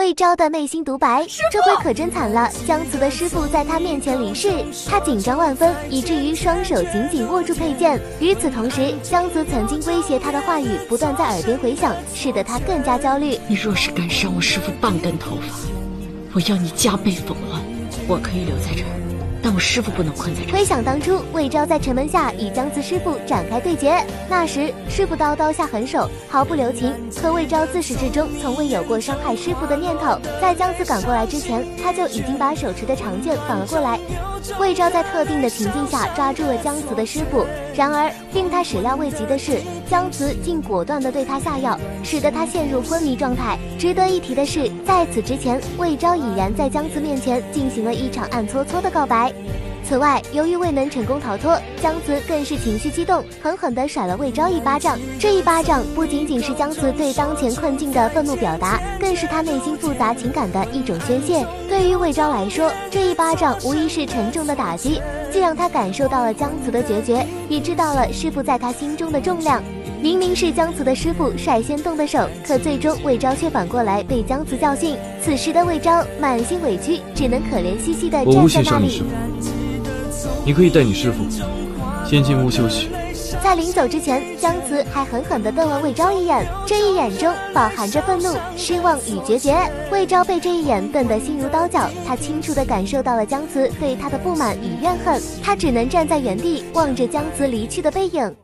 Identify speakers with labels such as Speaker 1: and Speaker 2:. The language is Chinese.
Speaker 1: 魏昭的内心独白，这回可真惨了，姜瓷的师傅在他面前离世，他紧张万分，以至于双手紧紧握住佩剑。与此同时，姜瓷曾经威胁他的话语不断在耳边回响，使得他更加焦虑。
Speaker 2: 你若是敢伤我师傅半根头发，我要你加倍奉还。我可以留在这儿，但我师傅不能困在这儿。
Speaker 1: 回想当初，魏昭在城门下与姜瓷师傅展开对决，那时师傅刀下狠手，毫不留情。可魏昭自始至终从未有过伤害师傅的念头，在姜瓷赶过来之前，他就已经把手持的长剑反了过来。魏昭在特定的情境下抓住了姜瓷的师傅，然而令他始料未及的是，姜瓷竟果断地对他下药，使得他陷入昏迷状态。值得一提的是，在此之前，魏昭已然在姜瓷面前进行了一场暗搓搓的告白。此外，由于未能成功逃脱，姜瓷更是情绪激动，狠狠地甩了魏昭一巴掌。这一巴掌不仅仅是姜瓷对当前困境的愤怒表达，更是他内心复杂情感的一种宣泄。对于魏昭来说，这一巴掌无疑是沉重的打击，既让他感受到了姜瓷的决绝，也知道了师傅在他心中的重量。明明是姜瓷的师傅率先动的手，可最终魏昭却反过来被姜瓷教训。此时的魏昭满心委屈，只能可怜兮兮地站在那里。
Speaker 3: 你可以带你师傅先进屋休息。
Speaker 1: 在临走之前，姜瓷还狠狠地瞪了魏昭一眼，这一眼中饱含着愤怒、失望与决绝。魏昭被这一眼瞪得心如刀绞，他清楚地感受到了姜瓷对他的不满与怨恨，他只能站在原地望着姜瓷离去的背影。